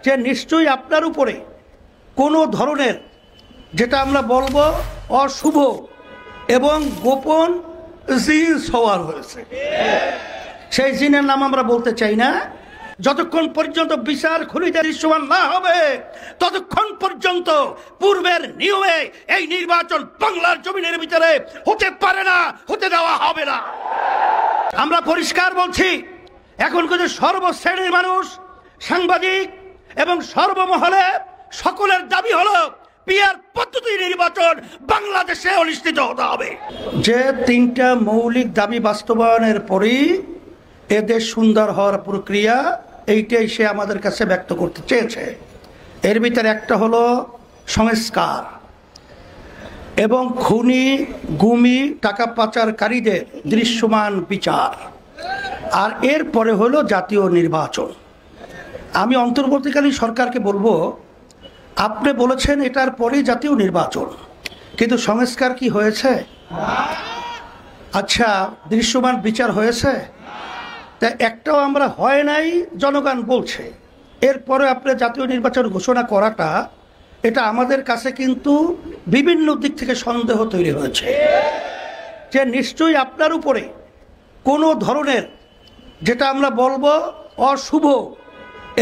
যে নিশ্চয়ই আপনার উপরে কোনো ধরনের যেটা আমরা বলবো অশুভ এবং গোপন জিন সওয়ার হয়েছে। সেই জিনের নাম আমরা বলতে চাই না। যতক্ষণ পর্যন্ত বিচার খুলিতে দৃশ্যমান না হবে ততক্ষণ পর্যন্ত পূর্বের নিয়মে এই নির্বাচন বাংলার জমিনের ভিতরে হতে পারে না, হতে দেওয়া হবে না। আমরা পরিষ্কার বলছি, এখন কিন্তু সর্বশ্রেণীর মানুষ, সাংবাদিক এবং সর্বমহলে সকলের দাবি হলো পিআর পদ্ধতি নির্বাচন বাংলাদেশে অনুষ্ঠিত হতে হবে। যে তিনটা মৌলিক দাবি বাস্তবায়নের পরেই এদেশ সুন্দর হওয়ার প্রক্রিয়া, এইটাই সে আমাদের কাছে ব্যক্ত করতে চেয়েছে। এর ভিতরে একটা হলো সংস্কার এবং খুনি গুমি টাকা পাচারকারীদের দৃশ্যমান বিচার, আর এরপরে হলো জাতীয় নির্বাচন। আমি অন্তর্বর্তীকালীন সরকারকে বলবো, আপনি বলেছেন এটার পরেই জাতীয় নির্বাচন, কিন্তু সংস্কার কি হয়েছে? আচ্ছা, দৃশ্যমান বিচার হয়েছে? তা একটাও আমরা হয় নাই জনগণ বলছে। এরপরে আপনি জাতীয় নির্বাচন ঘোষণা করাটা, এটা আমাদের কাছে কিন্তু বিভিন্ন দিক থেকে সন্দেহ তৈরি হয়েছে যে নিশ্চয়ই আপনার উপরে কোনো ধরনের যেটা আমরা বলবো অশুভ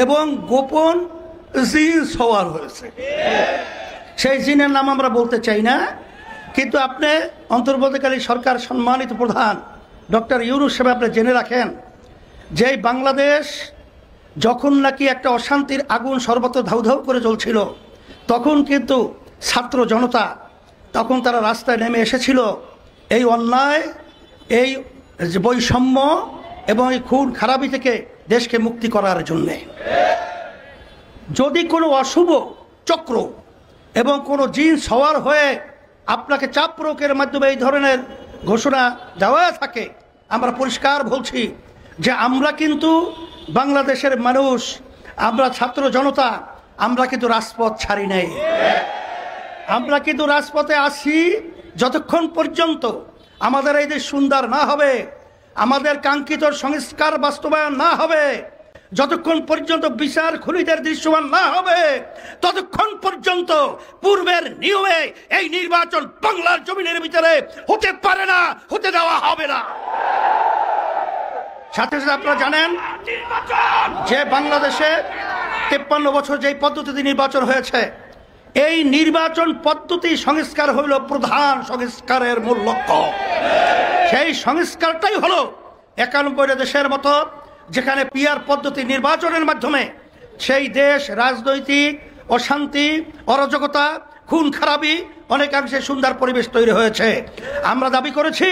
এবং গোপন জিন সওয়ার হয়েছে। সেই জিনের নাম আমরা বলতে চাই না, কিন্তু আপনি অন্তর্বর্তীকালীন সরকার সম্মানিত প্রধান ডক্টর ইউনূস সাহেব, আপনি জেনে রাখেন যে বাংলাদেশ যখন নাকি একটা অশান্তির আগুন সর্বত্র ধাউ ধাউ করে জ্বলছিল, তখন কিন্তু ছাত্র জনতা তখন তারা রাস্তায় নেমে এসেছিল এই অন্যায়, এই বৈষম্য এবং এই খুন খারাপি থেকে দেশকে মুক্তি করার জন্যে। যদি কোনো অশুভ চক্র এবং কোনো জিন সওয়ার হয়ে আপনাকে চাপ প্রয়োগের মাধ্যমে এই ধরনের ঘোষণা দেওয়া থাকে, আমরা পরিষ্কার বলছি যে আমরা কিন্তু বাংলাদেশের মানুষ, আমরা ছাত্র জনতা, আমরা কিন্তু রাজপথ ছাড়ি নাই। আমরা কিন্তু রাজপথে আসি যতক্ষণ পর্যন্ত আমাদের এই দেশ সুন্দর না হবে, আমাদের কাঙ্ক্ষিত সংস্কার বাস্তবায়ন না হবে, যতক্ষণ পর্যন্ত বিচার খুনিদের দৃশ্যমান না হবে ততক্ষণ পর্যন্ত পূর্বের নিয়মে এই নির্বাচন বাংলার জমিনের ভিতরে হতে পারে না, হতে দেওয়া হবে না। সাথে সাথে আপনারা জানেন যে বাংলাদেশে 53 বছর যে পদ্ধতিতে নির্বাচন হয়েছে, এই নির্বাচন পদ্ধতি সংস্কার হইল প্রধান সংস্কারের মূল লক্ষ্য। সেই সংস্কারটাই হলো 91 দেশের মতো, যেখানে পিআর পদ্ধতি নির্বাচনের মাধ্যমে সেই দেশ রাজনৈতিক অশান্তি, অরাজকতা, খুন খারাপি অনেকাংশে সুন্দর পরিবেশ তৈরি হয়েছে। আমরা দাবি করেছি